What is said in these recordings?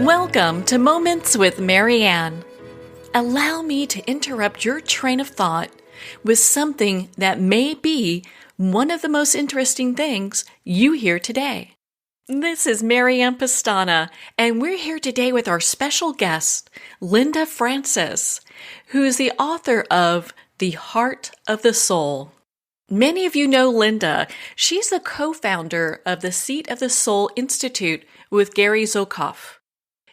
Welcome to Moments with Marianne. Allow me to interrupt your train of thought with something that may be one of the most interesting things you hear today. This is Marianne-pestana, and we're here today with our special guest, Linda Francis, who is the author of The Heart of the Soul. Many of you know Linda. She's the co-founder of the Seat of the Soul Institute with Gary-Zukav.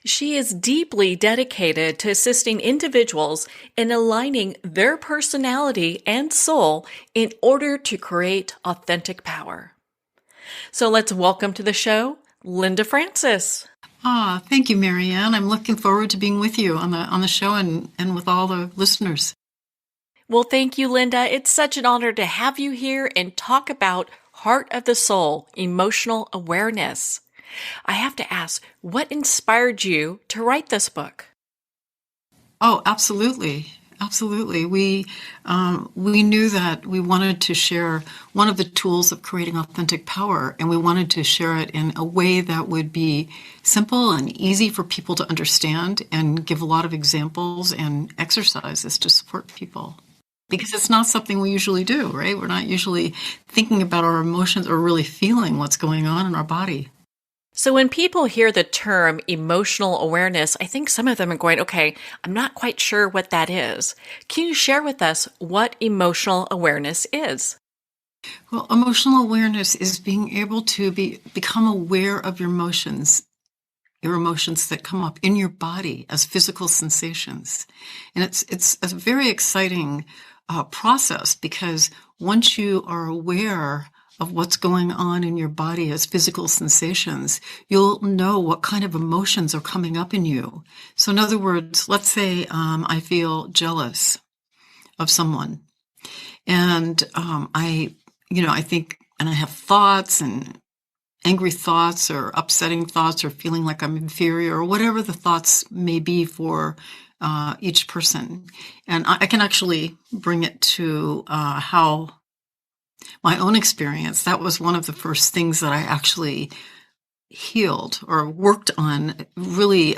She is deeply dedicated to assisting individuals in aligning their personality and soul in order to create authentic power. So let's welcome to the show, Linda Francis. Thank you, Marianne. I'm looking forward to being with you on the show and with all the listeners. Well, thank you, Linda. It's such an honor to have you here and talk about Heart of the Soul, emotional awareness. I have to ask, what inspired you to write this book? Oh, absolutely. Absolutely. We knew that we wanted to share one of the tools of creating authentic power, and we wanted to share it in a way that would be simple and easy for people to understand and give a lot of examples and exercises to support people. Because it's not something we usually do, right? We're not usually thinking about our emotions or really feeling what's going on in our body. So when people hear the term emotional awareness, I think some of them are going, okay, I'm not quite sure what that is. Can you share with us what emotional awareness is? Well, emotional awareness is being able to become aware of your emotions that come up in your body as physical sensations. And it's a very exciting process, because once you are aware of what's going on in your body as physical sensations, you'll know what kind of emotions are coming up in you. So in other words, let's say I feel jealous of someone, and I think, and I have thoughts and angry thoughts or upsetting thoughts or feeling like I'm inferior or whatever the thoughts may be for each person. And I can actually bring it to how my own experience. That was one of the first things that I actually healed or worked on. Really,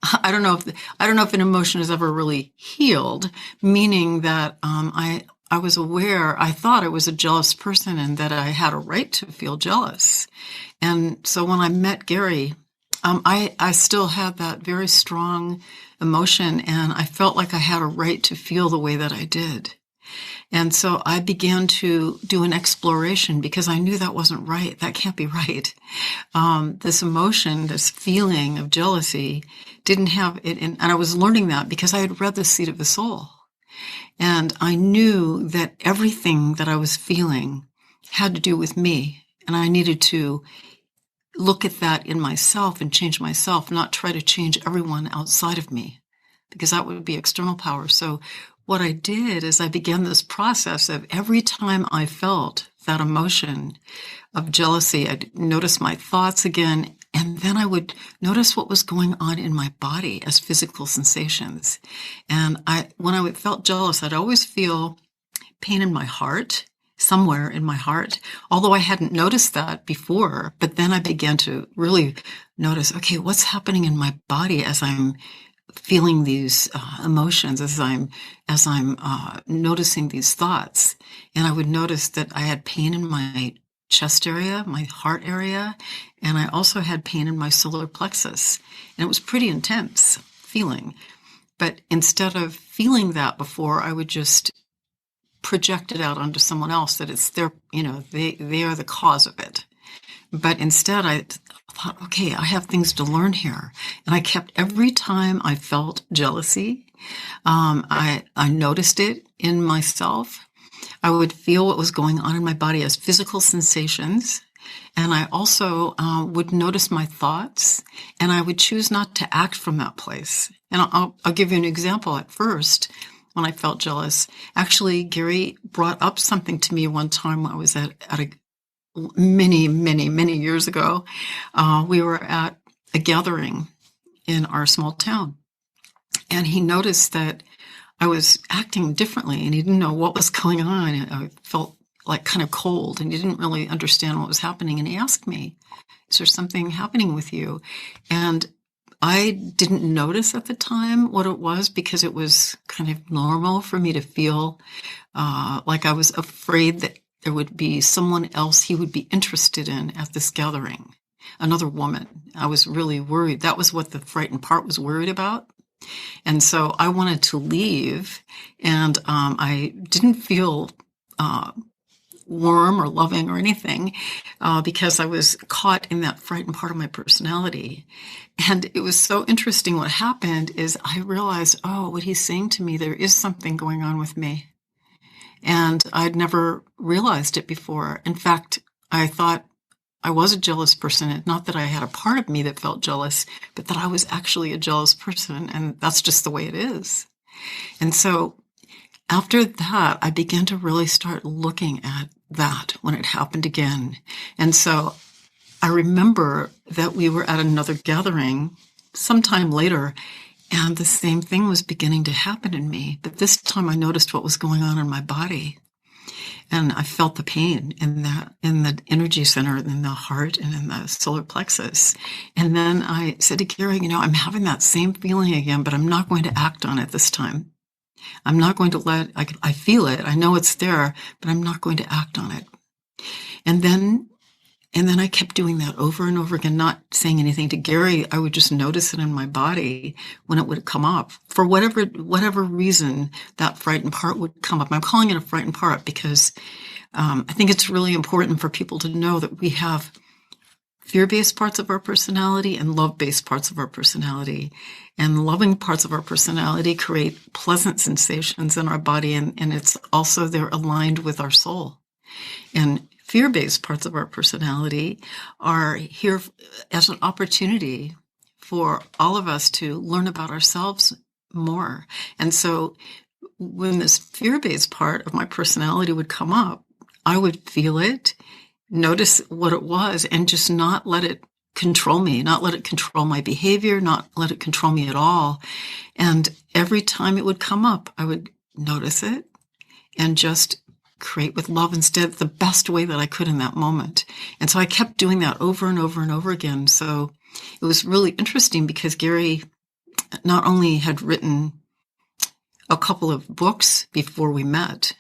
I don't know if an emotion is ever really healed, meaning that I was aware. I thought I was a jealous person and that I had a right to feel jealous. And so when I met Gary, I still had that very strong emotion, and I felt like I had a right to feel the way that I did. And so I began to do an exploration, because I knew that wasn't right. That can't be right. This emotion, this feeling of jealousy didn't have it. And I was learning that because I had read The Seat of the Soul. And I knew that everything that I was feeling had to do with me. And I needed to look at that in myself and change myself, not try to change everyone outside of me, because that would be external power. So what I did is I began this process of every time I felt that emotion of jealousy, I'd notice my thoughts again, and then I would notice what was going on in my body as physical sensations. And when I felt jealous, I'd always feel pain in my heart, somewhere in my heart, although I hadn't noticed that before. But then I began to really notice, okay, what's happening in my body as I'm feeling these emotions, as I'm noticing these thoughts. And I would notice that I had pain in my chest area, my heart area, and I also had pain in my solar plexus. And it was pretty intense feeling. But instead of feeling that before, I would just project it out onto someone else, that it's their, they are the cause of it. But instead, I thought, okay, I have things to learn here. And I kept, every time I felt jealousy, I noticed it in myself. I would feel what was going on in my body as physical sensations. And I also would notice my thoughts, and I would choose not to act from that place. And I'll give you an example. At first, when I felt jealous, actually, Gary brought up something to me one time. I was at a many years ago. We were at a gathering in our small town, and he noticed that I was acting differently, and he didn't know what was going on. I felt like kind of cold, and he didn't really understand what was happening. And he asked me, "Is there something happening with you?" And I didn't notice at the time what it was because it was kind of normal for me to feel like I was afraid that there would be someone else he would be interested in at this gathering, another woman. I was really worried. That was what the frightened part was worried about. And so I wanted to leave, and I didn't feel warm or loving or anything because I was caught in that frightened part of my personality. And it was so interesting. What happened is I realized, oh, what he's saying to me, there is something going on with me. And I'd never realized it before. In fact, I thought I was a jealous person. Not that I had a part of me that felt jealous, but that I was actually a jealous person. And that's just the way it is. And so after that, I began to really start looking at that when it happened again. And so I remember that we were at another gathering sometime later, and the same thing was beginning to happen in me. But this time I noticed what was going on in my body. And I felt the pain in the energy center, in the heart, and in the solar plexus. And then I said to Gary, I'm having that same feeling again, but I'm not going to act on it this time. I'm not going to I feel it. I know it's there, but I'm not going to act on it. And then I kept doing that over and over again, not saying anything to Gary. I would just notice it in my body when it would come up. For whatever reason, that frightened part would come up. I'm calling it a frightened part because I think it's really important for people to know that we have fear-based parts of our personality and love-based parts of our personality. And loving parts of our personality create pleasant sensations in our body, and it's also they're aligned with our soul. And fear-based parts of our personality are here as an opportunity for all of us to learn about ourselves more. And so when this fear-based part of my personality would come up, I would feel it, notice what it was, and just not let it control me, not let it control my behavior, not let it control me at all. And every time it would come up, I would notice it and just create with love instead, the best way that I could in that moment. And so I kept doing that over and over and over again. So it was really interesting because Gary not only had written a couple of books before we met,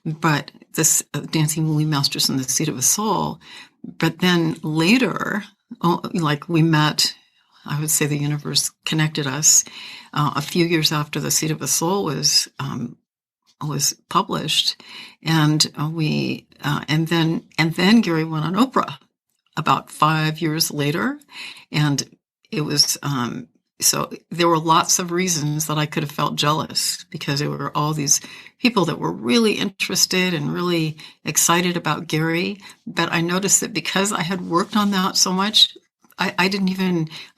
but this Dancing Woolly Masters in the Seat of a Soul. But then later, like we met, I would say the universe connected us a few years after the Seat of a Soul was published, and then Gary went on Oprah about 5 years later, and it was so there were lots of reasons that I could have felt jealous because there were all these people that were really interested and really excited about Gary. But I noticed that because I had worked on that so much, I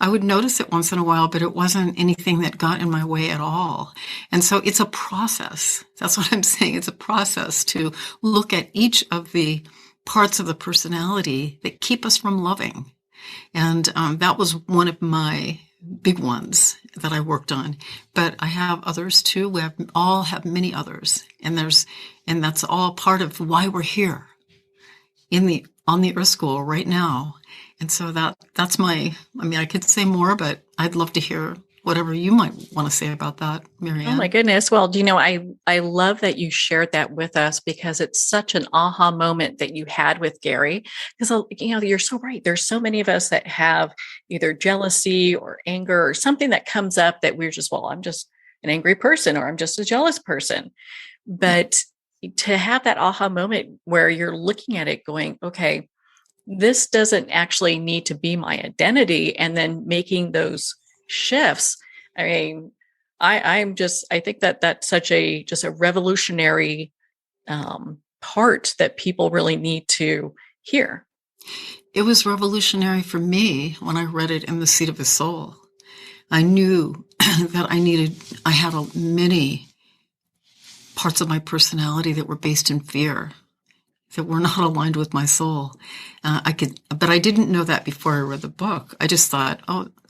would notice it once in a while, but it wasn't anything that got in my way at all. And so it's a process. That's what I'm saying. It's a process to look at each of the parts of the personality that keep us from loving. And that was one of my big ones that I worked on. But I have others too. We all have many others. And that's all part of why we're here on the Earth School right now. And so that's I could say more, but I'd love to hear whatever you might want to say about that, Marianne. Oh my goodness. Well, I love that you shared that with us because it's such an aha moment that you had with Gary. Because, you're so right. There's so many of us that have either jealousy or anger or something that comes up that we're just, I'm just an angry person or I'm just a jealous person. But to have that aha moment where you're looking at it going, okay, this doesn't actually need to be my identity, and then making those shifts. I mean, I think that that's such a revolutionary part that people really need to hear. It was revolutionary for me when I read it in the Seat of the Soul. I knew that I had many parts of my personality that were based in fear, that were not aligned with my soul. But I didn't know that before I read the book. I just thought,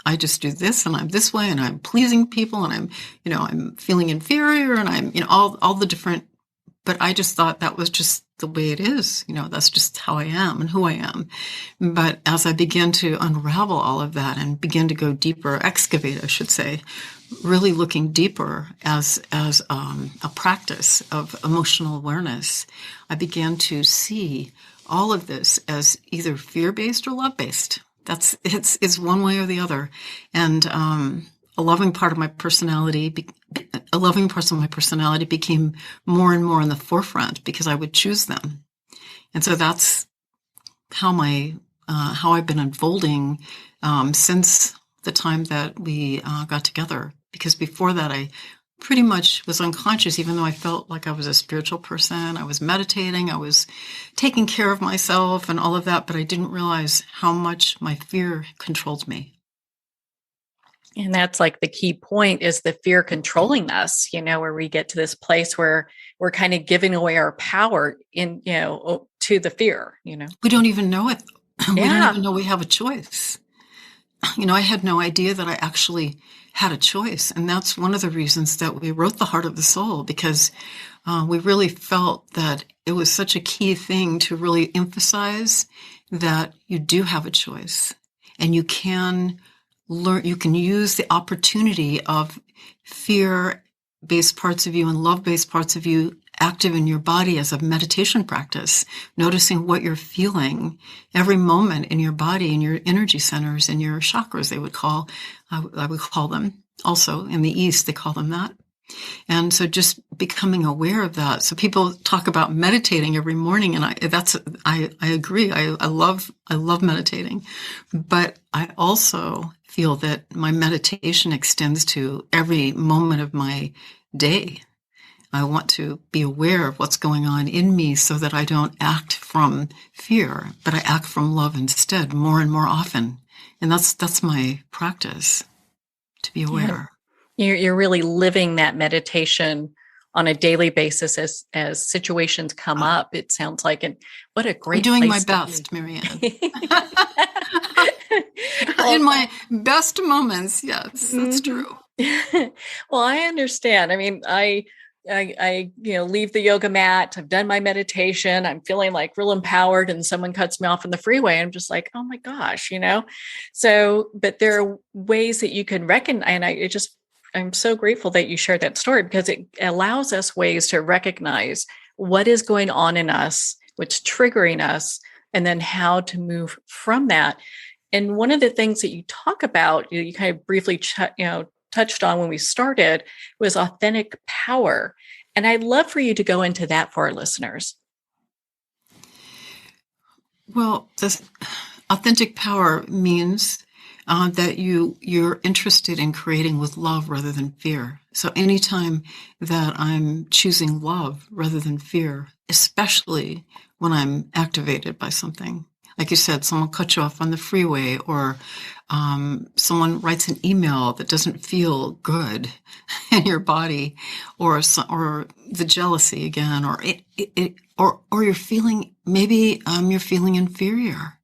I just do this and I'm this way and I'm pleasing people and I'm feeling inferior and I'm, all the different but I just thought that was just the way it is. That's just how I am and who I am. But as I began to unravel all of that and begin to go deeper, excavate, I should say, really looking deeper as a practice of emotional awareness, I began to see all of this as either fear-based or love-based. It's one way or the other. And a loving part of my personality became more and more in the forefront because I would choose them. And so that's how I've been unfolding since the time that we got together. Because before that, I pretty much was unconscious, even though I felt like I was a spiritual person. I was meditating, I was taking care of myself and all of that, but I didn't realize how much my fear controlled me. And that's like the key point, is the fear controlling us, where we get to this place where we're kind of giving away our power to the fear, We don't even know it. Yeah. We don't even know we have a choice. I had no idea that I actually had a choice. And that's one of the reasons that we wrote The Heart of the Soul, because we really felt that it was such a key thing to really emphasize that you do have a choice, and you can use the opportunity of fear-based parts of you and love-based parts of you active in your body as a meditation practice, noticing what you're feeling every moment in your body, in your energy centers, in your chakras, I would call them. Also in the East, they call them that. And so just becoming aware of that. So people talk about meditating every morning, and I agree. I love meditating, but I also feel that my meditation extends to every moment of my day. I want to be aware of what's going on in me so that I don't act from fear, but I act from love instead, more and more often. And that's my practice, to be aware. Yeah. You're really living that meditation on a daily basis as situations come up, it sounds like. And what a great I'm doing my place best, Marianne. Well, in my best moments, yes, that's true. Well, I understand. I mean, I leave the yoga mat. I've done my meditation. I'm feeling like real empowered, and someone cuts me off on the freeway. I'm just like, oh my gosh, So, but there are ways that you can recognize, and I'm so grateful that you shared that story, because it allows us ways to recognize what is going on in us, what's triggering us, and then how to move from that. And one of the things that you talk about, you kind of briefly, touched on when we started, was authentic power. And I'd love for you to go into that for our listeners. Well, this authentic power means that you're interested in creating with love rather than fear. So anytime that I'm choosing love rather than fear, especially when I'm activated by something, like you said, someone cuts you off on the freeway, or someone writes an email that doesn't feel good in your body, or the jealousy again, or you're feeling, maybe you're feeling inferior.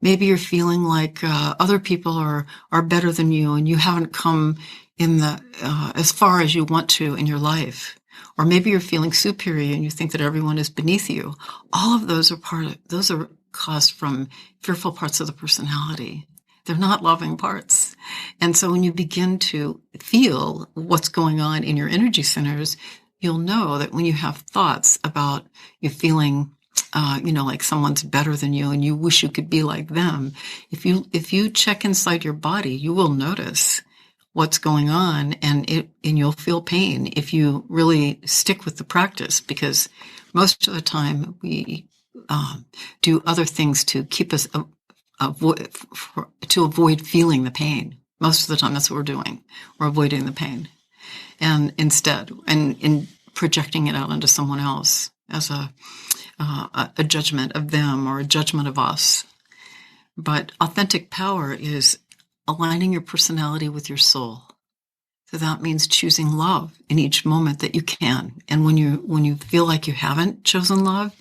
Maybe you're feeling like other people are better than you, and you haven't come in as far as you want to in your life. Or maybe you're feeling superior and you think that everyone is beneath you. All of those are caused from fearful parts of the personality. They're not loving parts. And so when you begin to feel what's going on in your energy centers, you'll know that when you have thoughts about you feeling like someone's better than you and you wish you could be like them, if you check inside your body, you will notice what's going on, and you'll feel pain if you really stick with the practice, because most of the time we do other things to keep us to avoid feeling the pain. Most of the time, that's what we're doing. We're avoiding the pain, and instead, and in projecting it out onto someone else as a judgment of them or a judgment of us. But authentic power is aligning your personality with your soul. So that means choosing love in each moment that you can. And when you feel like you haven't chosen love,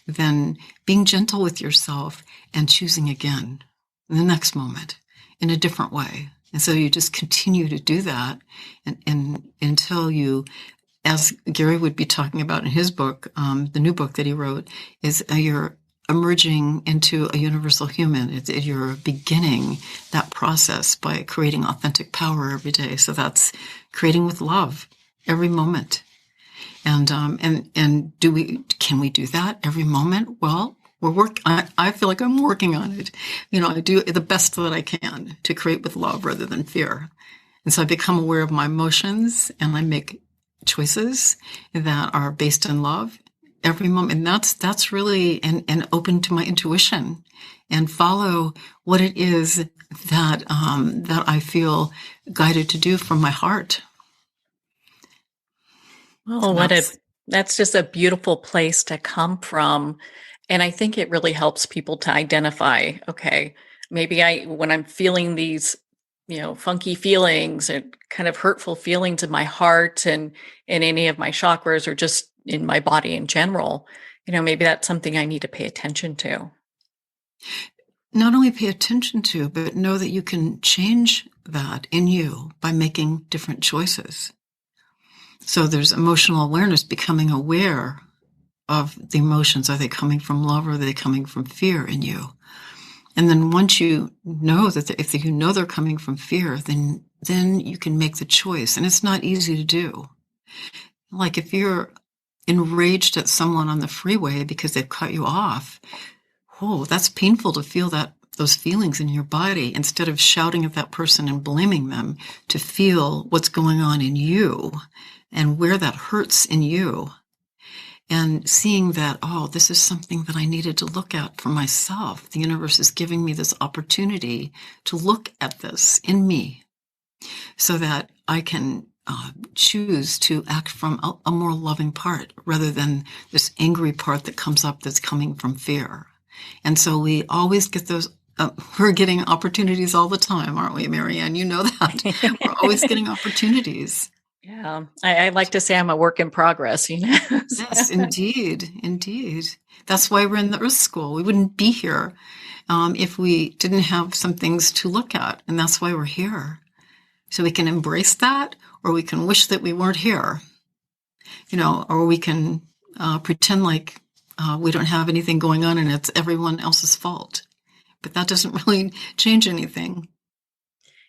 then being gentle with yourself and choosing again in the next moment in a different way. And so you just continue to do that and until you as Gary would be talking about in his book, the new book that he wrote, is you're emerging into a universal human. You're beginning that process by creating authentic power every day. So that's creating with love every moment. And can we do that every moment? Well, I feel like I'm working on it. I do the best that I can to create with love rather than fear. And so I become aware of my emotions and I make choices that are based in love every moment. And that's really, and open to my intuition and follow what it is that I feel guided to do from my heart. Oh, that's just a beautiful place to come from. And I think it really helps people to identify, okay, maybe when I'm feeling these, funky feelings and kind of hurtful feelings in my heart and in any of my chakras or just in my body in general, maybe that's something I need to pay attention to. Not only pay attention to, but know that you can change that in you by making different choices. So there's emotional awareness, becoming aware of the emotions. Are they coming from love or are they coming from fear in you? And then once you know that if you know they're coming from fear, then you can make the choice. And it's not easy to do. Like if you're enraged at someone on the freeway because they've cut you off, that's painful to feel those feelings in your body. Instead of shouting at that person and blaming them, to feel what's going on in you and where that hurts in you. And seeing that, this is something that I needed to look at for myself. The universe is giving me this opportunity to look at this in me so that I can choose to act from a more loving part rather than this angry part that comes up that's coming from fear. And so we always get those, we're getting opportunities all the time, aren't we, Marianne? You know that. We're always getting opportunities. Yeah, I like to say I'm a work in progress, Yes, indeed. That's why we're in the Earth School. We wouldn't be here if we didn't have some things to look at, and that's why we're here. So we can embrace that, or we can wish that we weren't here, or we can pretend like we don't have anything going on and it's everyone else's fault. But that doesn't really change anything.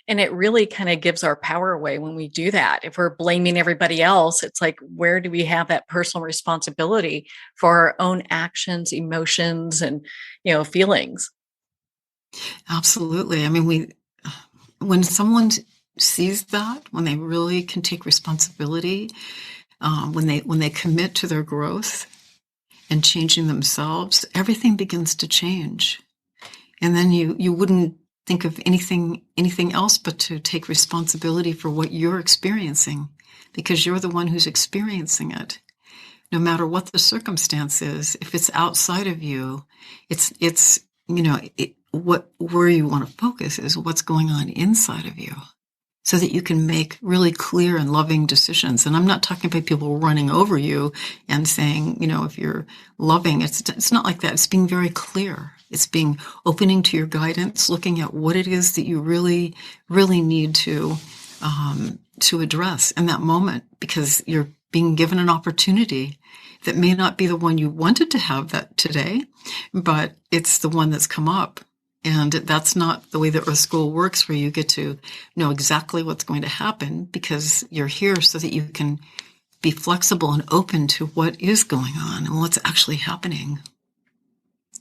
And it really kind of gives our power away when we do that. If we're blaming everybody else, it's like, where do we have that personal responsibility for our own actions, emotions, and, feelings? Absolutely. I mean, when someone sees that, when they really can take responsibility, when they commit to their growth and changing themselves, everything begins to change. And then you wouldn't think of anything else but to take responsibility for what you're experiencing, because you're the one who's experiencing it. No matter what the circumstance is, if it's outside of you, where you want to focus is what's going on inside of you, so that you can make really clear and loving decisions. And I'm not talking about people running over you and saying, if you're loving, it's not like that. It's being very clear. It's being opening to your guidance, looking at what it is that you really, really need to address in that moment, because you're being given an opportunity that may not be the one you wanted to have that today, but it's the one that's come up. And that's not the way the Earth School works, where you get to know exactly what's going to happen, because you're here so that you can be flexible and open to what is going on and what's actually happening.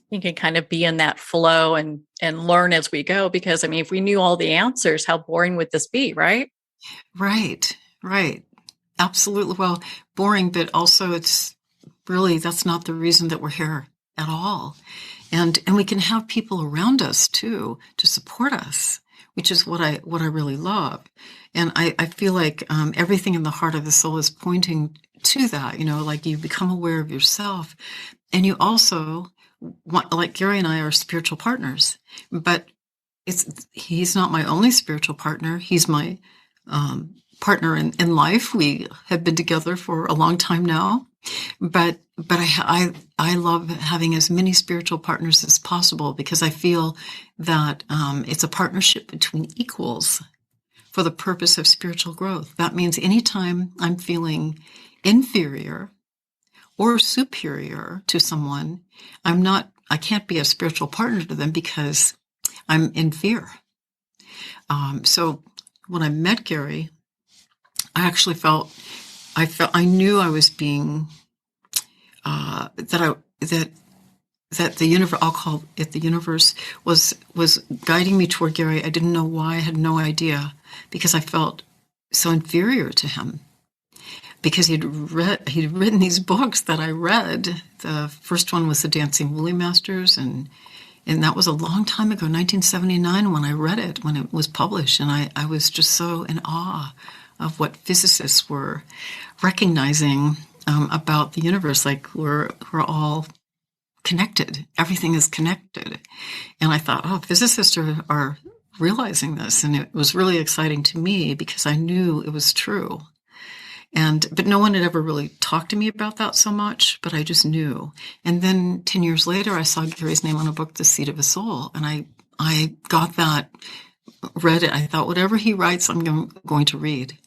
You can kind of be in that flow and learn as we go, because if we knew all the answers, how boring would this be, right? Right. Absolutely. Well, boring, but also it's really, that's not the reason that we're here at all. And we can have people around us too to support us, which is what I really love. And I feel like everything in the heart of the soul is pointing to that, like you become aware of yourself, and you also like Gary and I are spiritual partners, but he's not my only spiritual partner. He's my partner in life. We have been together for a long time now, but I love having as many spiritual partners as possible, because I feel that it's a partnership between equals for the purpose of spiritual growth. That means anytime I'm feeling inferior or superior to someone, I can't be a spiritual partner to them because I'm in fear. So when I met Gary, I actually I knew I was being, that the universe, I'll call it the universe, was guiding me toward Gary. I didn't know why. I had no idea, because I felt so inferior to him. Because he'd written these books that I read. The first one was The Dancing Woolly Masters, and that was a long time ago, 1979, when I read it, when it was published. And I was just so in awe of what physicists were recognizing about the universe. Like, we're all connected. Everything is connected. And I thought, oh, physicists are realizing this. And it was really exciting to me because I knew it was true. But no one had ever really talked to me about that so much, but I just knew. And then 10 years later, I saw Gary's name on a book, The Seed of a Soul. And I got that, read it. I thought, whatever he writes, I'm going to read.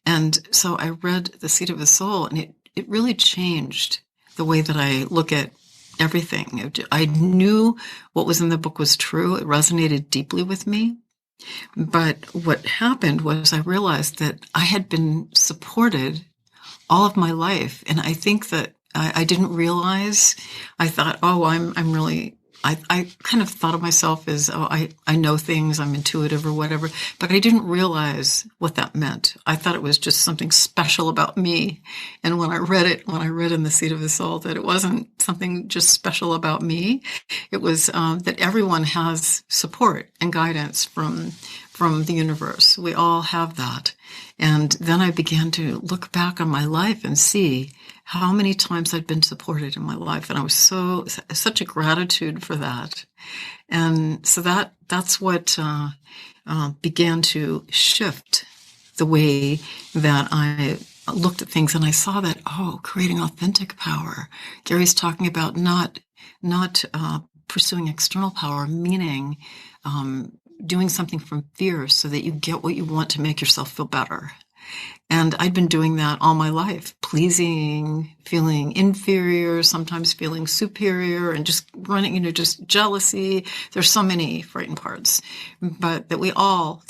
And so I read The Seed of a Soul, and it really changed the way that I look at everything. I knew what was in the book was true. It resonated deeply with me. But what happened was I realized that I had been supported all of my life. And I think that I didn't realize. I thought, oh, I'm really, I kind of thought of myself as, oh, I know things, I'm intuitive or whatever. But I didn't realize what that meant. I thought it was just something special about me. And when I read in The Seed of the Soul, that it wasn't something just special about me. It was that everyone has support and guidance from the universe. We all have that. And then I began to look back on my life and see how many times I'd been supported in my life. And I was such a gratitude for that. And so that's what began to shift the way that I looked at things. And I saw that, creating authentic power. Gary's talking about not pursuing external power, meaning doing something from fear so that you get what you want to make yourself feel better. And I'd been doing that all my life, pleasing, feeling inferior, sometimes feeling superior, and just running just jealousy. There's so many frightened parts, but that we all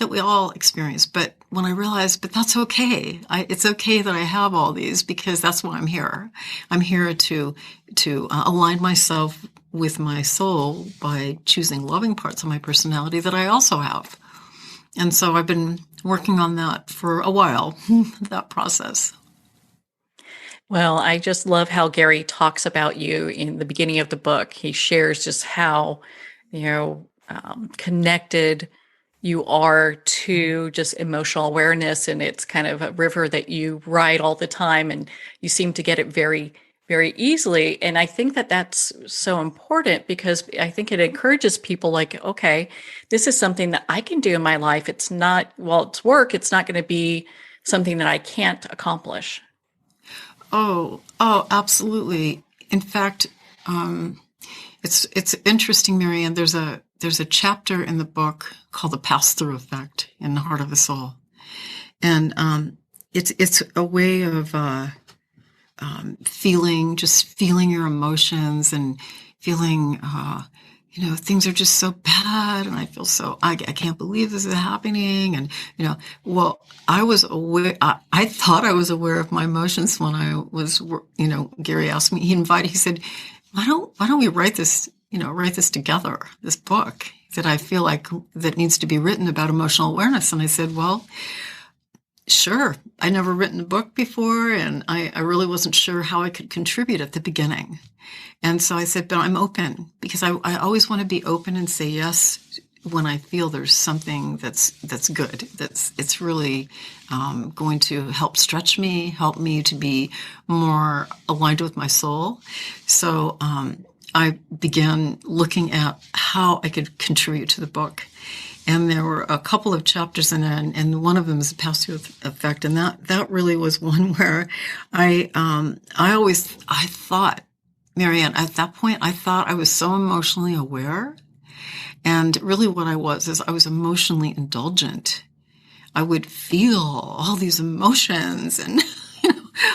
experience. But when I realized, but that's okay. It's okay that I have all these, because that's why I'm here. I'm here to align myself with my soul by choosing loving parts of my personality that I also have. And so I've been working on that for a while, that process. Well, I just love how Gary talks about you in the beginning of the book. He shares just how, connected you are to just emotional awareness. And it's kind of a river that you ride all the time, and you seem to get it very, very easily. And I think that that's so important, because I think it encourages people like, okay, this is something that I can do in my life. It's not, it's work. It's not going to be something that I can't accomplish. Oh, absolutely. In fact, it's interesting, Marianne. There's a chapter in the book called The Pass-Through Effect in The Heart of the Soul. And it's a way of feeling your emotions and feeling, things are just so bad, and I feel I can't believe this is happening. And, I was aware, I thought I was aware of my emotions when I was, Gary asked me, he said, why don't we write this together, this book that I feel like that needs to be written about emotional awareness. And I said, well, sure. I never written a book before, and I really wasn't sure how I could contribute at the beginning. And so I said, but I'm open, because I always want to be open and say yes when I feel there's something that's good, it's really going to help stretch me, help me to be more aligned with my soul. So I began looking at how I could contribute to the book. And there were a couple of chapters in it, and one of them is the pass-through effect. And that really was one where I thought, Marianne, at that point, I thought I was so emotionally aware. And really what I was emotionally indulgent. I would feel all these emotions, and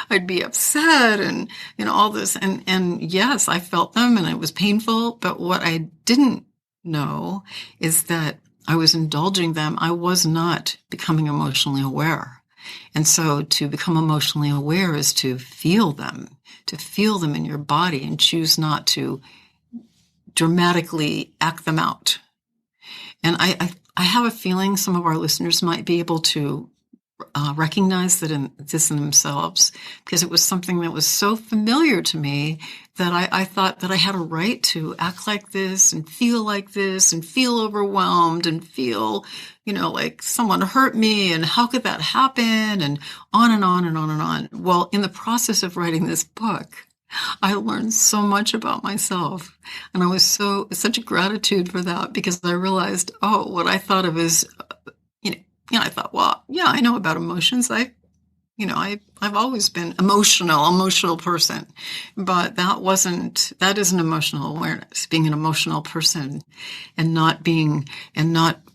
I'd be upset and, all this. And yes, I felt them and it was painful. But what I didn't know is that I was indulging them. I was not becoming emotionally aware. And so to become emotionally aware is to feel them in your body and choose not to dramatically act them out. And I have a feeling some of our listeners might be able to recognize this in themselves, because it was something that was so familiar to me that I thought that I had a right to act like this and feel overwhelmed and feel, like someone hurt me and how could that happen, and on and on and on and on. Well, in the process of writing this book, I learned so much about myself, and I was such a gratitude for that, because I realized, what I thought of as, I thought, well, yeah, I know about emotions. I've always been emotional person, but that isn't emotional awareness, being an emotional person and not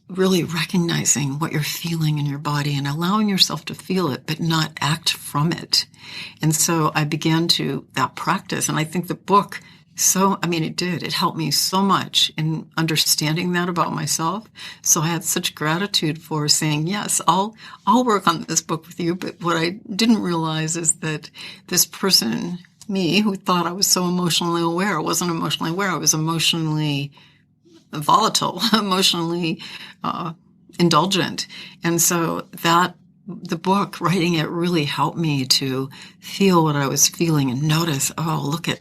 really recognizing what you're feeling in your body and allowing yourself to feel it, but not act from it. And so I began that practice. And I think the book, it helped me so much in understanding that about myself. So I had such gratitude for saying, yes, I'll work on this book with you. But what I didn't realize is that this person, me, who thought I was so emotionally aware, wasn't emotionally aware. I was emotionally volatile, emotionally indulgent. And so the book, writing it, really helped me to feel what I was feeling and notice, look at,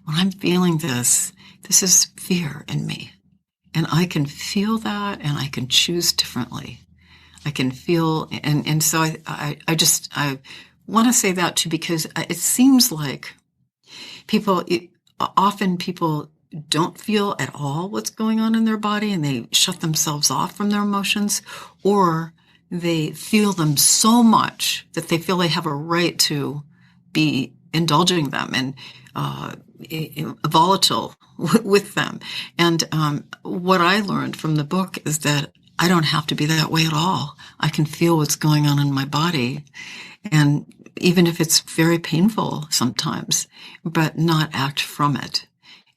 when I'm feeling this is fear in me. And I can feel that, and I can choose differently. I can feel, and so I want to say that too, because it seems like often people don't feel at all what's going on in their body, and they shut themselves off from their emotions, or they feel them so much that they feel they have a right to be indulging them and volatile with them. And what I learned from the book is that I don't have to be that way at all. I can feel what's going on in my body, and even if it's very painful sometimes, but not act from it.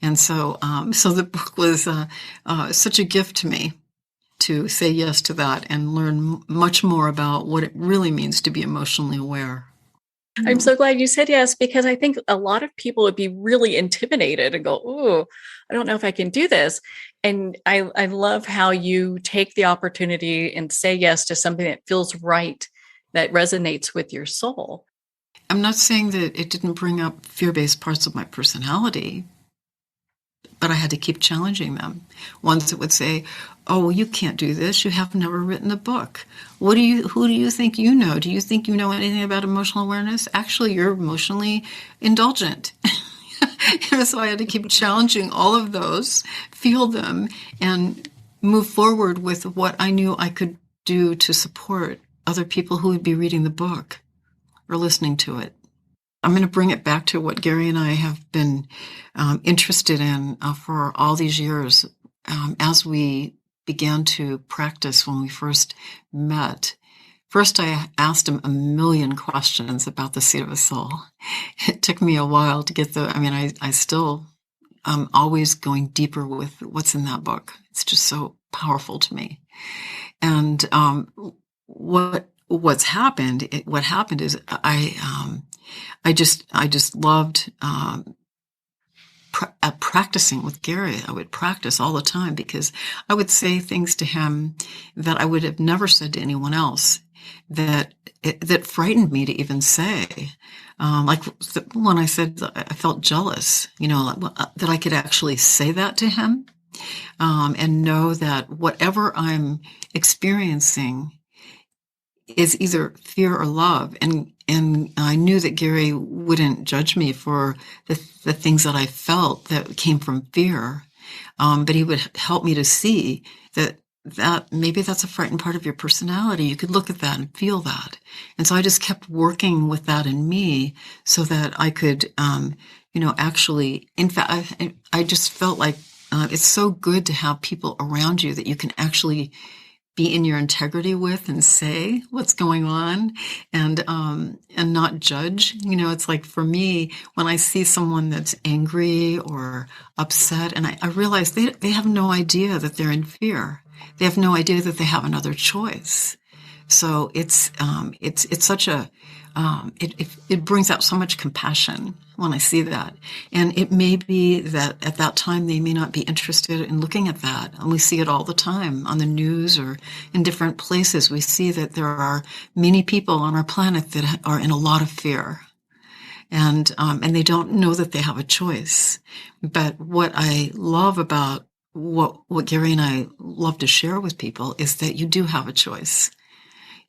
And so the book was such a gift to me, to say yes to that and learn much more about what it really means to be emotionally aware. I'm so glad you said yes, because I think a lot of people would be really intimidated and go, "Oh, I don't know if I can do this." And I love how you take the opportunity and say yes to something that feels right, that resonates with your soul. I'm not saying that it didn't bring up fear-based parts of my personality, but I had to keep challenging them. Ones that would say, "Oh, you can't do this. You have never written a book. Who do you think you know? Do you think you know anything about emotional awareness? Actually, you're emotionally indulgent." So I had to keep challenging all of those, feel them, and move forward with what I knew I could do to support other people who would be reading the book or listening to it. I'm going to bring it back to what Gary and I have been interested in for all these years. As we began to practice when we first met, first I asked him a million questions about the seat of the soul. It took me a while to get I still always going deeper with what's in that book. It's just so powerful to me. And what happened is I just loved practicing with Gary. I would practice all the time, because I would say things to him that I would have never said to anyone else, that frightened me to even say. Like when I said I felt jealous, that I could actually say that to him, and know that whatever I'm experiencing is either fear or love. And I knew that Gary wouldn't judge me for the things that I felt that came from fear. But he would help me to see that maybe that's a frightened part of your personality. You could look at that and feel that. And so I just kept working with that in me so that I could, actually, in fact, I just felt like it's so good to have people around you that you can actually be in your integrity with and say what's going on, and not judge. It's like, for me, when I see someone that's angry or upset, and I realize they have no idea that they're in fear. They have no idea that they have another choice. So it's such a, it brings out so much compassion when I see that. And it may be that at that time they may not be interested in looking at that. And we see it all the time on the news or in different places. We see that there are many people on our planet that are in a lot of fear. And they don't know that they have a choice. But what I love about what Gary and I love to share with people is that you do have a choice.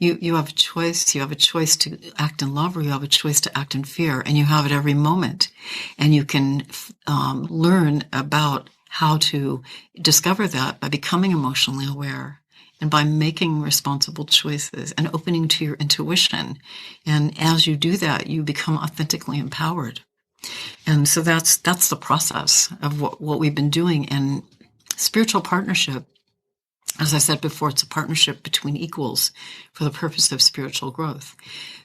You have a choice. You have a choice to act in love, or you have a choice to act in fear, and you have it every moment. And you can learn about how to discover that by becoming emotionally aware and by making responsible choices and opening to your intuition. And as you do that, you become authentically empowered. And so that's the process of what we've been doing. And spiritual partnership, as I said before, it's a partnership between equals for the purpose of spiritual growth.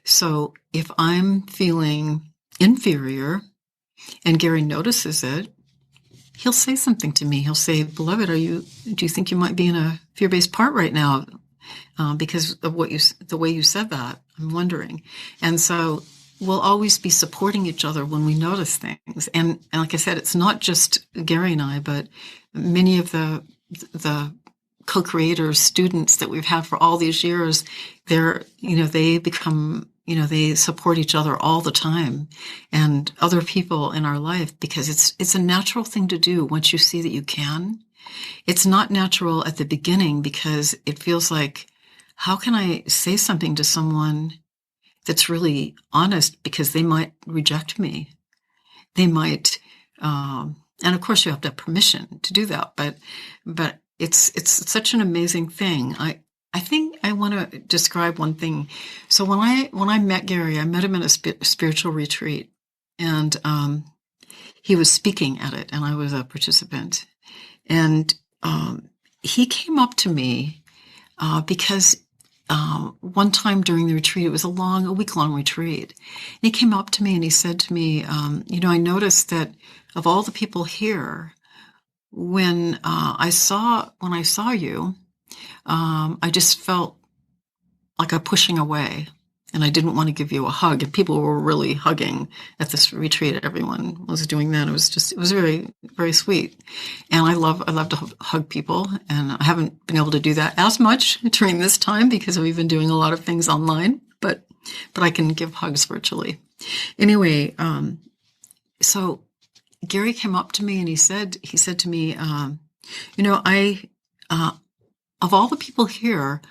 So if I'm feeling inferior and Gary notices it, he'll say something to me. He'll say, "Beloved, do you think you might be in a fear-based part right now? Because of the way you said that, I'm wondering." And so we'll always be supporting each other when we notice things. And like I said, it's not just Gary and I, but many of the co-creators, students that we've had for all these years, they become, they support each other all the time, and other people in our life, because it's a natural thing to do once you see that you can. It's not natural at the beginning because it feels like, how can I say something to someone that's really honest, because they might reject me. They might, and of course you have to have permission to do that, but it's such an amazing thing. I think I want to describe one thing. So when I met Gary, I met him at a spiritual retreat, and he was speaking at it, and I was a participant. And he came up to me because one time during the retreat, it was a week-long retreat, and he came up to me and he said to me, I noticed that of all the people here, when I saw you, I just felt like a pushing away, and I didn't want to give you a hug. And people were really hugging at this retreat. Everyone was doing that. It was very, very sweet. And I love to hug people, and I haven't been able to do that as much during this time because we've been doing a lot of things online, but I can give hugs virtually. Anyway, so Gary came up to me and he said to me, of all the people here,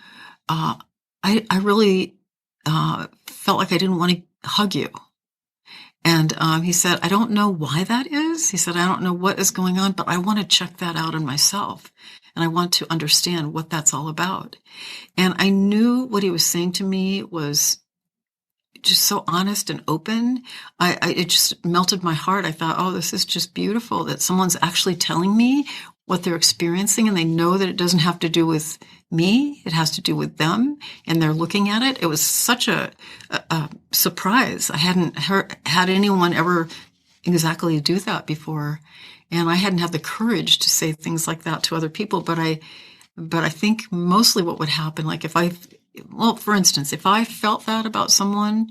I really felt like I didn't want to hug you. And he said, I don't know why that is. He said, I don't know what is going on, but I want to check that out in myself. And I want to understand what that's all about. And I knew what he was saying to me was just so honest and open. It just melted my heart. I thought, oh, this is just beautiful that someone's actually telling me what they're experiencing, and they know that it doesn't have to do with me. It has to do with them, and they're looking at it. It was such a surprise. I hadn't had anyone ever exactly do that before, and I hadn't had the courage to say things like that to other people. But I think mostly what would happen, like for instance, if I felt that about someone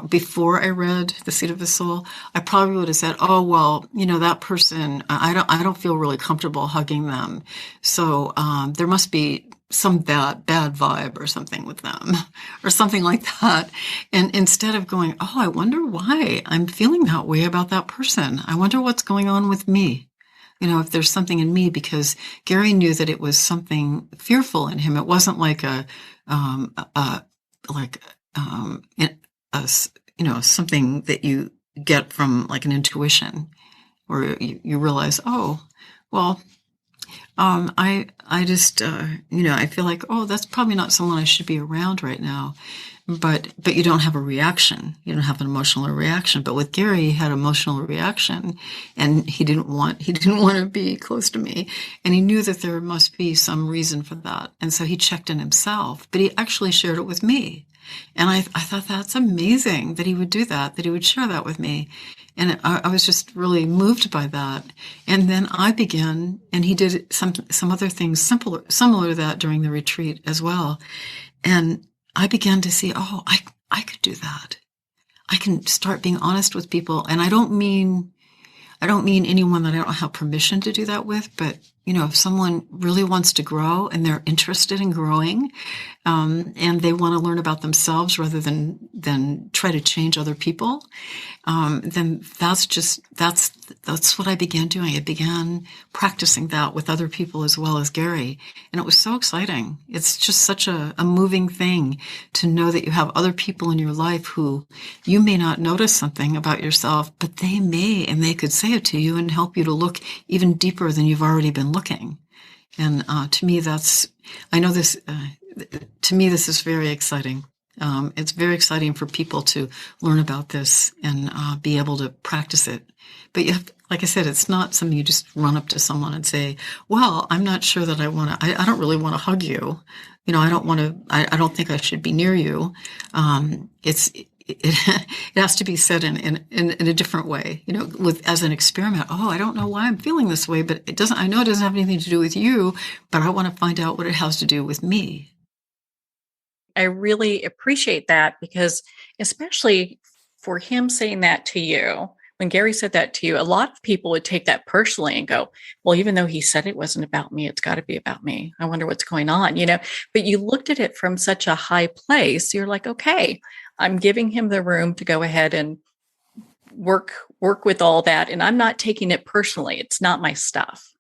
before I read The Seat of the Soul, I probably would have said, "Oh, well, that person, I don't feel really comfortable hugging them, so there must be some bad vibe or something with them," or something like that. And instead of going, "Oh, I wonder why I'm feeling that way about that person. I wonder what's going on with me." If there's something in me, because Gary knew that it was something fearful in him. It wasn't like something that you get from like an intuition, or you realize, oh, well, I just, I feel like, oh, that's probably not someone I should be around right now. But you don't have a reaction. You don't have an emotional reaction. But with Gary, he had emotional reaction, and he didn't want to be close to me, and he knew that there must be some reason for that, and so he checked in himself. But he actually shared it with me, and I thought that's amazing that he would do that, that he would share that with me, and I was just really moved by that. And then I began, and he did some other things similar to that during the retreat as well, and I began to see, oh, I could do that. I can start being honest with people. And I don't mean anyone that I don't have permission to do that with, but, if someone really wants to grow and they're interested in growing, and they want to learn about themselves rather than try to change other people, then that's what I began doing. I began practicing that with other people as well as Gary. And it was so exciting. It's just such a moving thing to know that you have other people in your life who you may not notice something about yourself, but they may, and they could say it to you and help you to look even deeper than you've already been looking. And to me, to me, this is very exciting. It's very exciting for people to learn about this and be able to practice it. But like I said, it's not something you just run up to someone and say, well, I'm not sure that I don't really want to hug you. I don't think I should be near you. It has to be said in a different way, as an experiment. Oh, I don't know why I'm feeling this way, but I know it doesn't have anything to do with you, but I want to find out what it has to do with me. I really appreciate that, because especially for him saying that to you, when Gary said that to you, a lot of people would take that personally and go, well, even though he said it wasn't about me, it's got to be about me. I wonder what's going on, but you looked at it from such a high place. You're like, okay, I'm giving him the room to go ahead and work with all that. And I'm not taking it personally. It's not my stuff.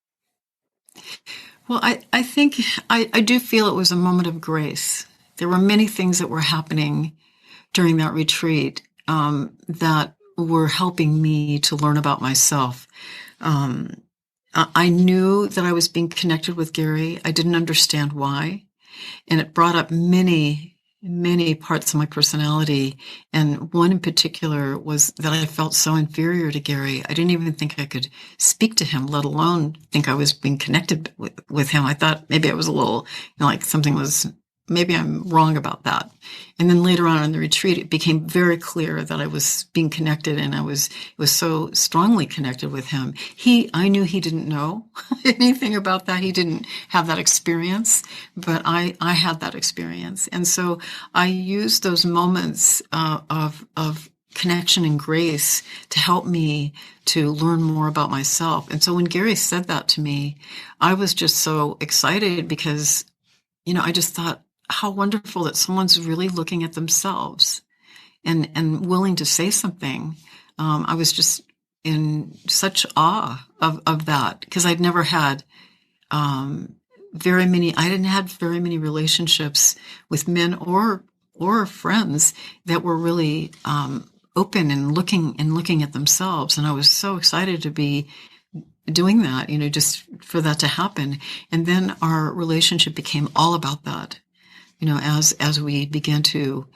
Well, I think I do feel it was a moment of grace. There were many things that were happening during that retreat that were helping me to learn about myself. I knew that I was being connected with Gary. I didn't understand why. And it brought up many parts of my personality. And one in particular was that I felt so inferior to Gary. I didn't even think I could speak to him, let alone think I was being connected with him. I thought maybe I was a little, like maybe I'm wrong about that. And then later on in the retreat, it became very clear that I was being connected, and I was so strongly connected with him. I knew he didn't know anything about that. He didn't have that experience, but I had that experience. And so I used those moments of connection and grace to help me to learn more about myself. And so when Gary said that to me, I was just so excited because, I just thought, how wonderful that someone's really looking at themselves and willing to say something. I was just in such awe of that, because I'd never had I didn't have very many relationships with men or friends that were really open and looking at themselves. And I was so excited to be doing that, just for that to happen. And then our relationship became all about that. As we began to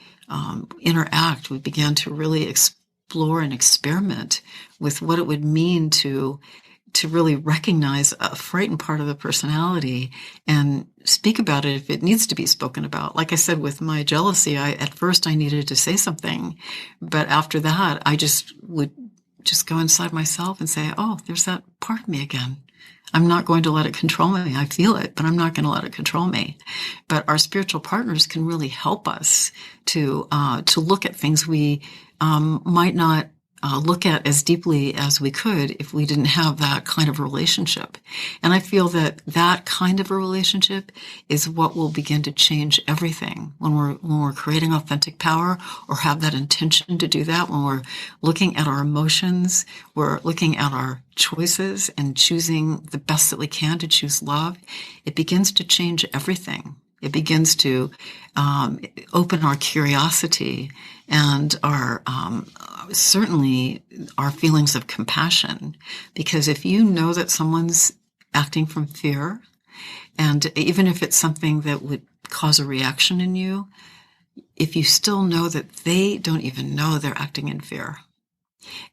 interact, we began to really explore and experiment with what it would mean to really recognize a frightened part of the personality and speak about it if it needs to be spoken about. Like I said, with my jealousy, at first I needed to say something, but after that, I would go inside myself and say, oh, there's that part of me again. I'm not going to let it control me. I feel it, but I'm not going to let it control me. But our spiritual partners can really help us to look at things we might not look at as deeply as we could if we didn't have that kind of relationship. And I feel that kind of a relationship is what will begin to change everything when we're creating authentic power, or have that intention to do that. When we're looking at our emotions, we're looking at our choices and choosing the best that we can to choose love. It begins to change everything. It begins to open our curiosity and our certainly our feelings of compassion. Because if you know that someone's acting from fear. And even if it's something that would cause a reaction in you, if you still know that they don't even know they're acting in fear,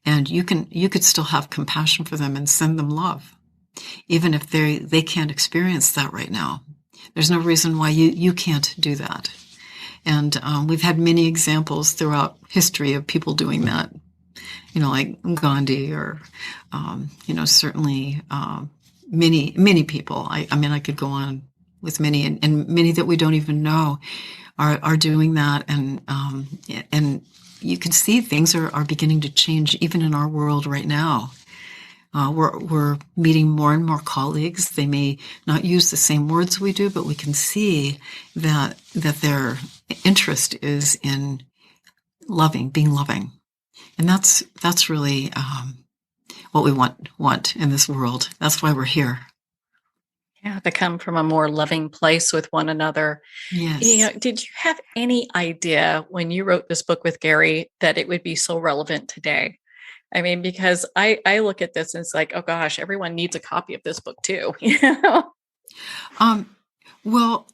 and you could still have compassion for them and send them love, even if they can't experience that right now. There's no reason why you can't do that. And we've had many examples throughout history of people doing that, like Gandhi or, certainly many people. I could go on with many, and many that we don't even know are doing that. And you can see things are beginning to change even in our world right now. We're meeting more and more colleagues. They may not use the same words we do, but we can see that their interest is in being loving. And that's really what we want in this world. That's why we're here. Yeah, to come from a more loving place with one another. Yes. Did you have any idea when you wrote this book with Gary that it would be so relevant today? I mean, because I look at this and it's like, oh gosh, everyone needs a copy of this book too. Well,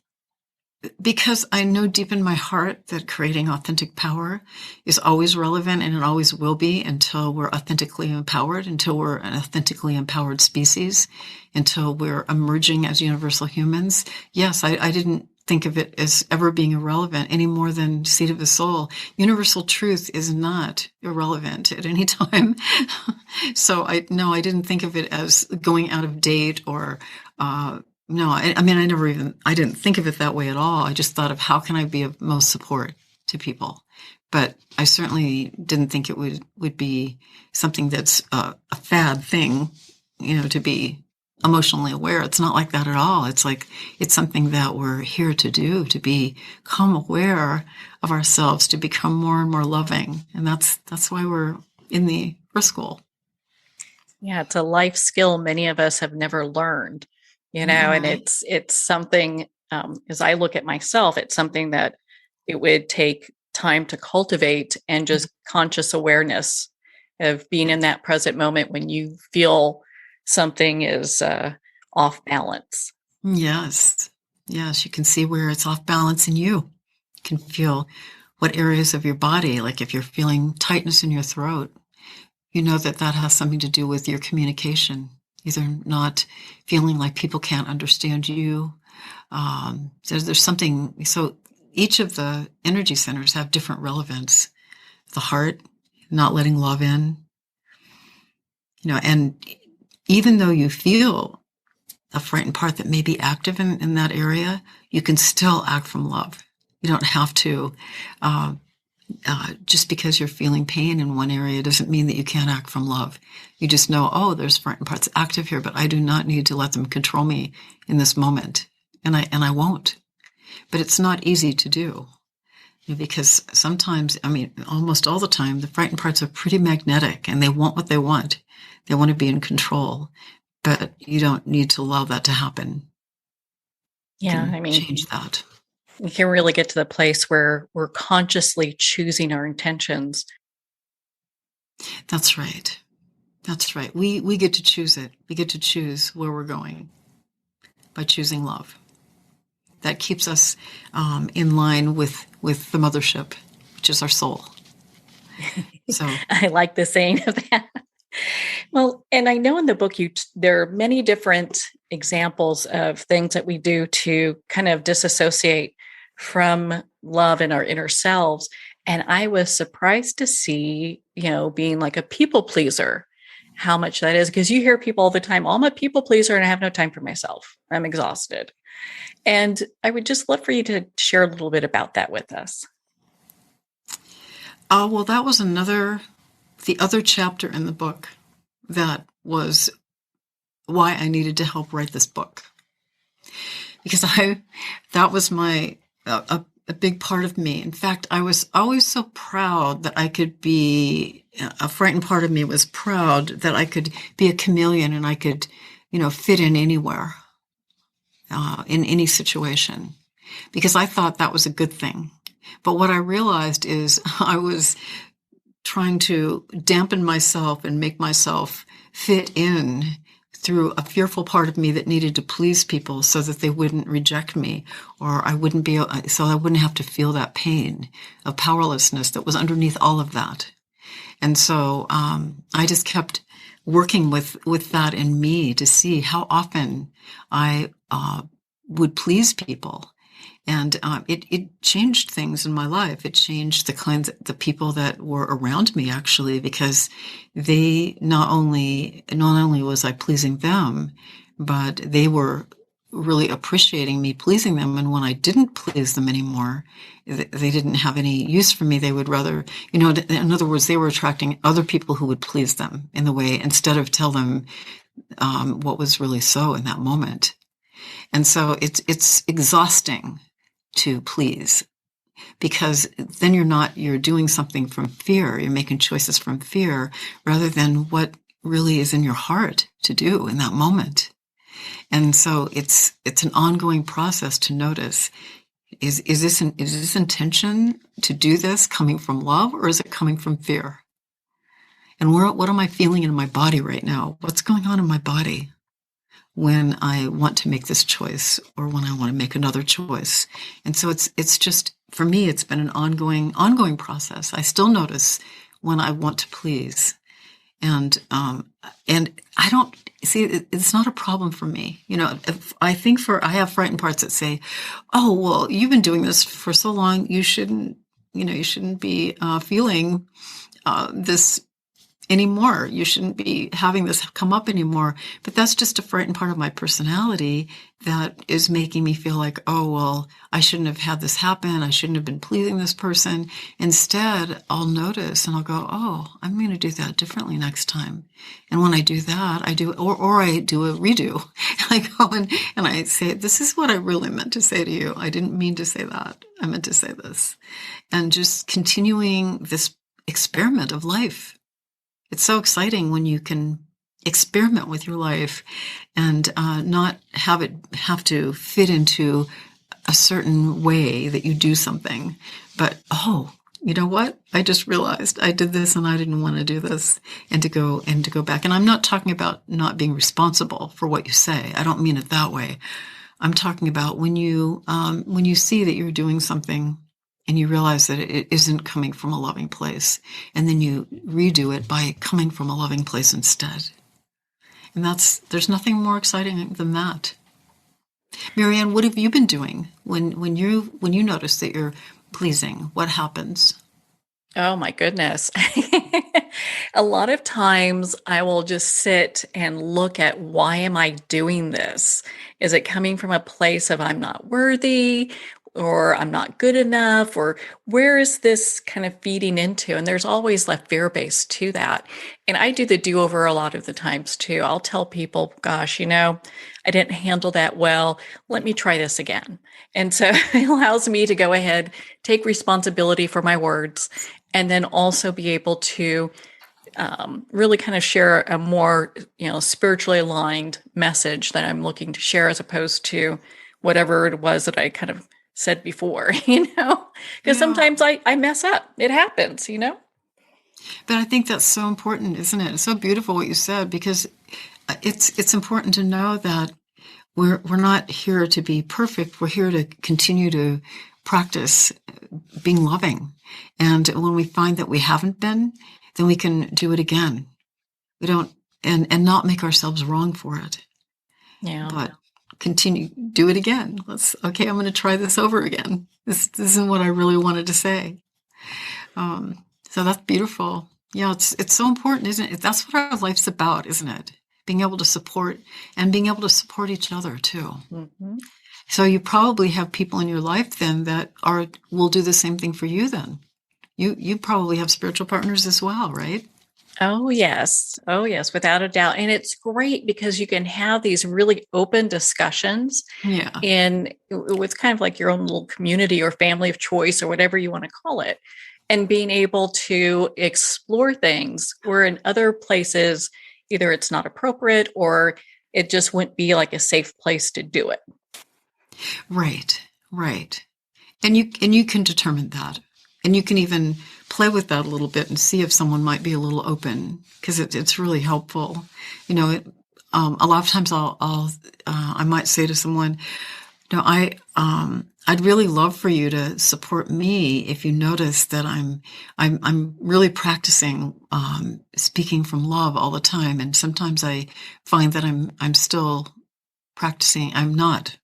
because I know deep in my heart that creating authentic power is always relevant, and it always will be until we're authentically empowered, until we're an authentically empowered species, until we're emerging as universal humans. Yes, I didn't think of it as ever being irrelevant any more than seed of the soul. Universal truth is not irrelevant at any time. So I didn't think of it as going out of date or, no, I didn't think of it that way at all. I just thought of how can I be of most support to people. But I certainly didn't think it would be something that's a fad thing, to be emotionally aware. It's not like that at all. It's like, it's something that we're here to do, to become aware of ourselves, to become more and more loving. And that's why we're in the Earth School. Yeah, it's a life skill many of us have never learned, and it's something, as I look at myself, it's something that it would take time to cultivate, and just conscious awareness of being in that present moment when you feel something is off balance. Yes. You can see where it's off balance in you. You can feel what areas of your body, like if you're feeling tightness in your throat, that has something to do with your communication, either not feeling like people can't understand you. There's something, so each of the energy centers have different relevance. The heart, not letting love in, and even though you feel a frightened part that may be active in that area, you can still act from love. You don't have to, just because you're feeling pain in one area doesn't mean that you can't act from love. You just know, oh, there's frightened parts active here, but I do not need to let them control me in this moment. And I won't. But it's not easy to do. Because sometimes, almost all the time, the frightened parts are pretty magnetic and they want what they want. They want to be in control, but you don't need to allow that to happen. Yeah, change that. We can really get to the place where we're consciously choosing our intentions. That's right. We get to choose it. We get to choose where we're going by choosing love. That keeps us in line with the mothership, which is our soul. So I like the saying of that. Well, and I know in the book there are many different examples of things that we do to kind of disassociate from love in our inner selves. And I was surprised to see, being like a people pleaser, how much that is, because you hear people all the time, oh, I'm a people pleaser and I have no time for myself. I'm exhausted. And I would just love for you to share a little bit about that with us. Well, that was the other chapter in the book that was why I needed to help write this book. Because that was a big part of me. In fact, I was always so proud that I could be, a frightened part of me was proud that I could be a chameleon and I could, fit in anywhere, in any situation, because I thought that was a good thing. But what I realized is I was trying to dampen myself and make myself fit in through a fearful part of me that needed to please people so that they wouldn't reject me, or so I wouldn't have to feel that pain of powerlessness that was underneath all of that. And so I just kept working with that in me to see how often I would please people. And it changed things in my life. It changed the people that were around me, actually, because they not only was I pleasing them, but they were really appreciating me pleasing them. And when I didn't please them anymore, they didn't have any use for me. They would rather, in other words, they were attracting other people who would please them in the way, instead of tell them what was really so in that moment. And so it's exhausting to please, because then you're doing something from fear. You're making choices from fear rather than what really is in your heart to do in that moment. And so it's an ongoing process to notice, is this intention to do this coming from love, or is it coming from fear? And what am I feeling in my body right now? What's going on in my body when I want to make this choice, or when I want to make another choice? And so it's just, for me, it's been an ongoing process. I still notice when I want to please. And I don't see, it's not a problem for me. I have frightened parts that say, oh, well, you've been doing this for so long. You shouldn't be feeling this anymore. You shouldn't be having this come up anymore. But that's just a frightened part of my personality that is making me feel like, oh, well, I shouldn't have had this happen. I shouldn't have been pleasing this person. Instead, I'll notice and I'll go, oh, I'm going to do that differently next time. And when I do that, I do a redo. I go and I say, this is what I really meant to say to you. I didn't mean to say that. I meant to say this. And just continuing this experiment of life. It's so exciting when you can experiment with your life and not have to fit into a certain way that you do something. But, oh, you know what? I just realized I did this and I didn't want to do this, and to go back. And I'm not talking about not being responsible for what you say. I don't mean it that way. I'm talking about when you see that you're doing something and you realize that it isn't coming from a loving place, and then you redo it by coming from a loving place instead. And there's nothing more exciting than that. Marianne, what have you been doing when you notice that you're pleasing? What happens? Oh my goodness. A lot of times I will just sit and look at, why am I doing this? Is it coming from a place of I'm not worthy, or I'm not good enough, or where is this kind of feeding into? And there's always a fear base to that. And I do the do-over a lot of the times too. I'll tell people, gosh, I didn't handle that well. Let me try this again. And so it allows me to go ahead, take responsibility for my words, and then also be able to really kind of share a more, spiritually aligned message that I'm looking to share, as opposed to whatever it was that I kind of said before, because sometimes I mess up. It happens, But I think that's so important, isn't it? It's so beautiful what you said, because it's important to know that we're not here to be perfect. We're here to continue to practice being loving. And when we find that we haven't been, then we can do it again. We don't, and not make ourselves wrong for it. Yeah. But do it again. I'm going to try this over again. This isn't what I really wanted to say. So that's beautiful. Yeah, it's so important, isn't it? That's what our life's about, isn't it? Being able to support each other too. Mm-hmm. So you probably have people in your life then that will do the same thing for you then. You probably have spiritual partners as well, right? Oh, yes. Oh, yes, without a doubt. And it's great because you can have these really open discussions with kind of like your own little community or family of choice, or whatever you want to call it, and being able to explore things where in other places, either it's not appropriate or it just wouldn't be like a safe place to do it. Right. And you can determine that. And you can even play with that a little bit and see if someone might be a little open, because it's really helpful. a lot of times I might say to someone, no, I'd really love for you to support me if you notice that I'm really practicing, speaking from love all the time. And sometimes I find that I'm still practicing. I'm not.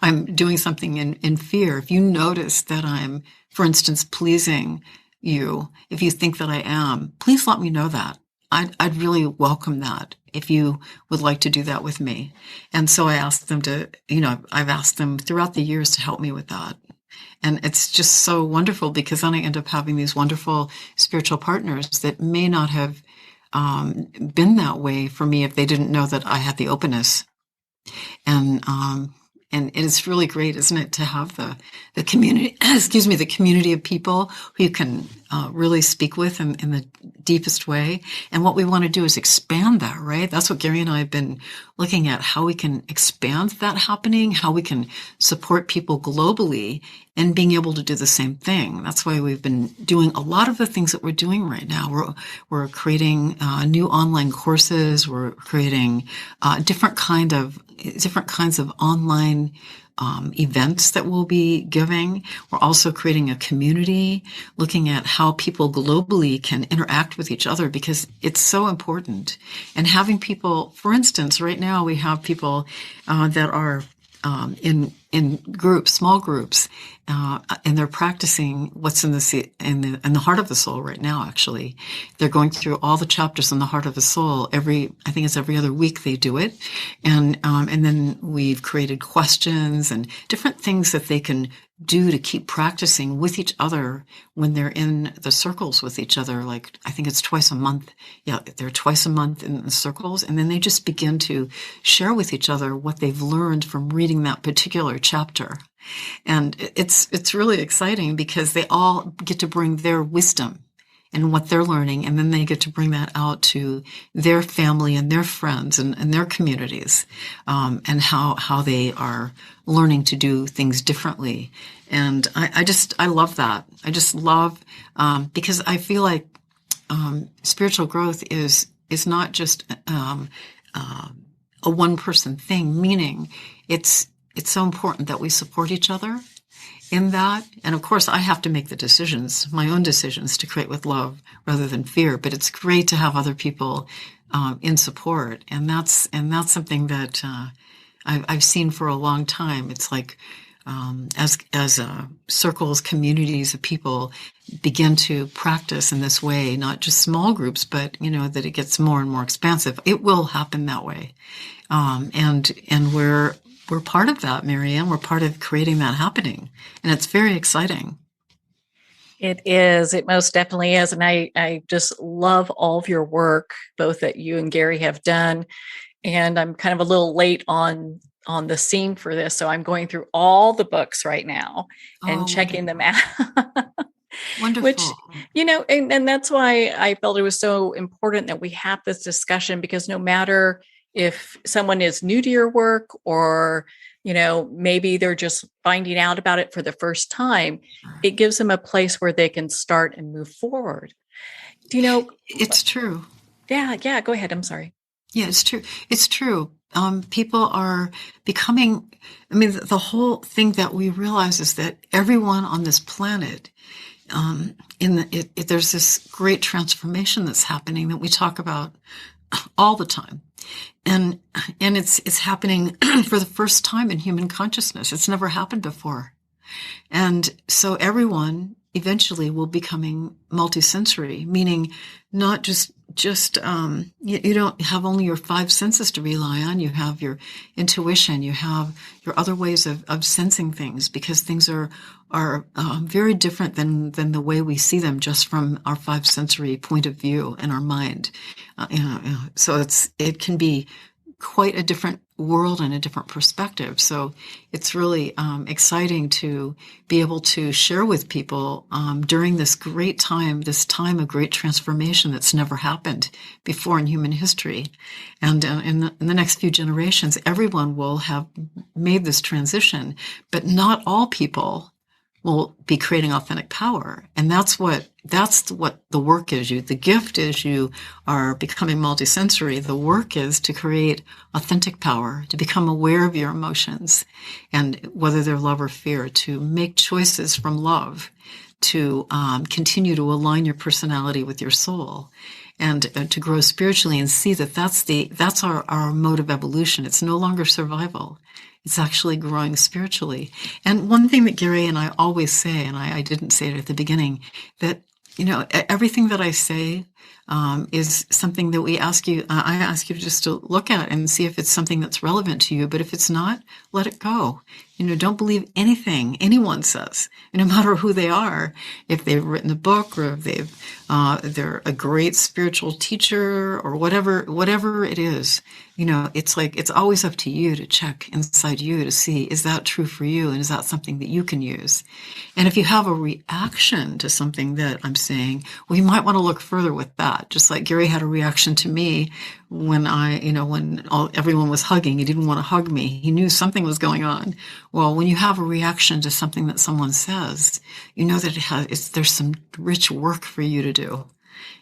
I'm doing something in fear. If you notice that I'm, for instance, pleasing you, if you think that I am, please let me know that. I'd really welcome that if you would like to do that with me. And so I asked them to, I've asked them throughout the years to help me with that. And it's just so wonderful because then I end up having these wonderful spiritual partners that may not have been that way for me if they didn't know that I had the openness. And it's really great, isn't it, to have the community, the community of people who you can really speak with in the deepest way. And what we want to do is expand that, right? That's what Gary and I have been looking at, how we can expand that happening, how we can support people globally and being able to do the same thing. That's why we've been doing a lot of the things that we're doing right now. We're creating new online courses. We're creating different kinds of online events that we'll be giving. We're also creating a community, looking at how people globally can interact with each other because it's so important. And having people, for instance, right now we have people that are in groups, small groups, and they're practicing what's in the heart of the soul right now. Actually, they're going through all the chapters in the heart of the soul. I think it's every other week they do it, and then we've created questions and different things that they can do to keep practicing with each other when they're in the circles with each other. Like, I think it's twice a month. Yeah, they're twice a month in the circles. And then they just begin to share with each other what they've learned from reading that particular chapter. And it's really exciting because they all get to bring their wisdom and what they're learning, and then they get to bring that out to their family and their friends and their communities, and how they are learning to do things differently. And I love that. I just love, because I feel like spiritual growth is not just a one-person thing, meaning it's so important that we support each other in that. And of course, I have to make the decisions, my own decisions, to create with love rather than fear. But it's great to have other people in support, and that's something that I've seen for a long time. It's like as circles, communities of people begin to practice in this way, not just small groups, but that it gets more and more expansive. It will happen that way, and we're part of that, Marianne. We're part of creating that happening. And it's very exciting. It is. It most definitely is. And I just love all of your work, both that you and Gary have done. And I'm kind of a little late on the scene for this. So I'm going through all the books right now and checking them out. Wonderful. Which, and that's why I felt it was so important that we have this discussion, because no matter if someone is new to your work or, maybe they're just finding out about it for the first time, it gives them a place where they can start and move forward. It's true. Yeah. Go ahead. I'm sorry. Yeah, it's true. It's true. People are becoming, the whole thing that we realize is that everyone on this planet, there's this great transformation that's happening that we talk about all the time. And it's happening for the first time in human consciousness. It's never happened before. And so everyone eventually will becoming multisensory, meaning not just you don't have only your five senses to rely on. You have your intuition. You have your other ways of sensing things, because things are very different than the way we see them just from our five sensory point of view in our mind. So it can be quite a different world and a different perspective. So it's really exciting to be able to share with people during this great time, this time of great transformation that's never happened before in human history. And in the next few generations, everyone will have made this transition, but not all people will be creating authentic power. And that's what the work is. The gift is you are becoming multisensory. The work is to create authentic power, to become aware of your emotions, and whether they're love or fear, to make choices from love, to continue to align your personality with your soul, and to grow spiritually and see that that's our mode of evolution. It's no longer survival. It's actually growing spiritually. And one thing that Gary and I always say, and I didn't say it at the beginning, that, everything that I say is something that I ask you just to look at and see if it's something that's relevant to you. But if it's not, let it go. Don't believe anything anyone says, no matter who they are. If they've written a book, or if they're a great spiritual teacher, or whatever it is, it's always up to you to check inside you to see, is that true for you? And is that something that you can use? And if you have a reaction to something that I'm saying, well, you might want to look further with that. Just like Gary had a reaction to me when everyone was hugging. He didn't want to hug me. He knew something was going on. Well, when you have a reaction to something that someone says, that there's some rich work for you to do.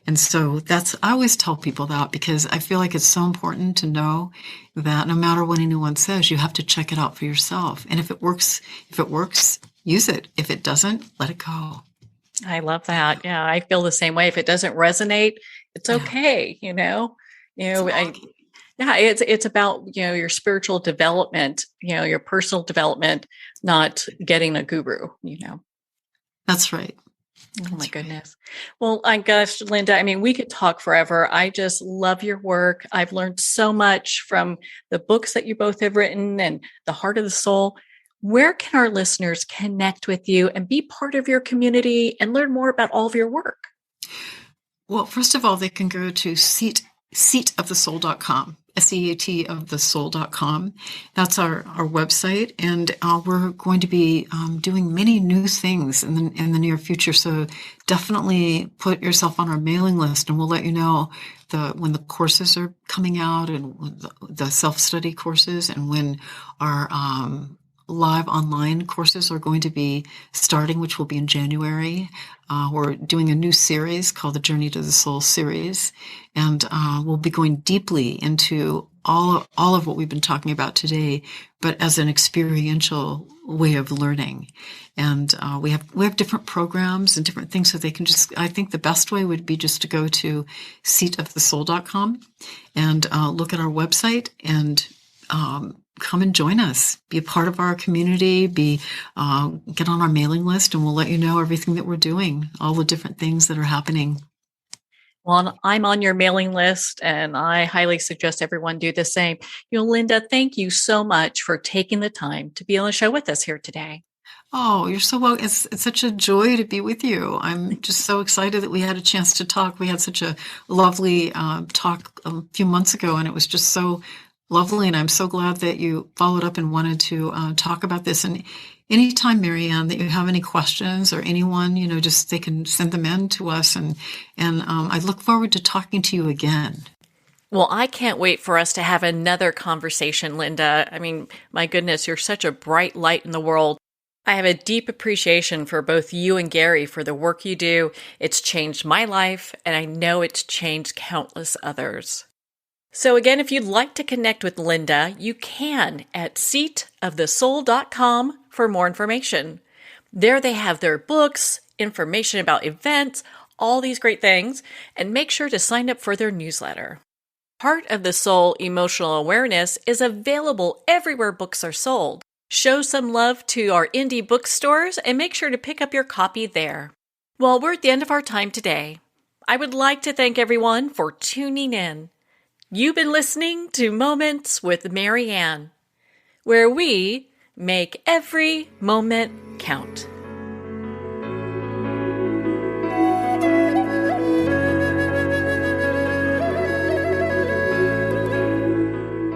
And so I always tell people that, because I feel like it's so important to know that no matter what anyone says, you have to check it out for yourself. And if it works, use it. If it doesn't, let it go. I love that. Yeah, I feel the same way. If it doesn't resonate, it's okay. It's about, your spiritual development, your personal development, not getting a guru, That's right. Oh my goodness. Well, gosh, Linda, we could talk forever. I just love your work. I've learned so much from the books that you both have written and The Heart of the Soul. Where can our listeners connect with you and be part of your community and learn more about all of your work? Well, first of all, they can go to seatofthesoul.com. SEAT of the soul.com. That's our website. And we're going to be doing many new things in the near future. So definitely put yourself on our mailing list, and we'll let you know when the courses are coming out, and the self-study courses, and when our live online courses are going to be starting, which will be in January. We're doing a new series called the Journey to the Soul series, and we'll be going deeply into all of what we've been talking about today, but as an experiential way of learning. And we have different programs and different things, so they can I think the best way would be just to go to seatofthesoul.com and look at our website and come and join us, be a part of our community, get on our mailing list, and we'll let you know everything that we're doing, all the different things that are happening. Well, I'm on your mailing list, and I highly suggest everyone do the same. Linda, thank you so much for taking the time to be on the show with us here today. Oh, you're so welcome. It's such a joy to be with you. I'm just so excited that we had a chance to talk. We had such a lovely talk a few months ago, and it was just so lovely, and I'm so glad that you followed up and wanted to talk about this. And anytime, Marianne, that you have any questions, or anyone, they can send them in to us, and I look forward to talking to you again. Well, I can't wait for us to have another conversation, Linda. My goodness, you're such a bright light in the world. I have a deep appreciation for both you and Gary for the work you do. It's changed my life, and I know it's changed countless others. So again, if you'd like to connect with Linda, you can at seatofthesoul.com for more information. There they have their books, information about events, all these great things, and make sure to sign up for their newsletter. Heart of the Soul Emotional Awareness is available everywhere books are sold. Show some love to our indie bookstores and make sure to pick up your copy there. Well, we're at the end of our time today. I would like to thank everyone for tuning in. You've been listening to Moments with Marianne, where we make every moment count.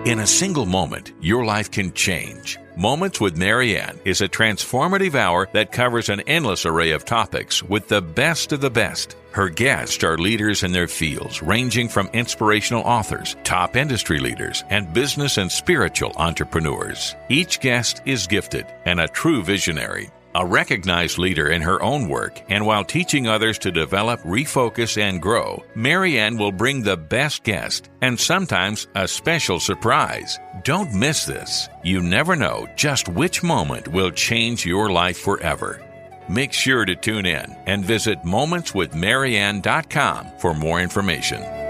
In a single moment, your life can change. Moments with Marianne is a transformative hour that covers an endless array of topics with the best of the best. Her guests are leaders in their fields, ranging from inspirational authors, top industry leaders, and business and spiritual entrepreneurs. Each guest is gifted and a true visionary. A recognized leader in her own work, and while teaching others to develop, refocus, and grow, Marianne will bring the best guest and sometimes a special surprise. Don't miss this. You never know just which moment will change your life forever. Make sure to tune in and visit momentswithmarianne.com for more information.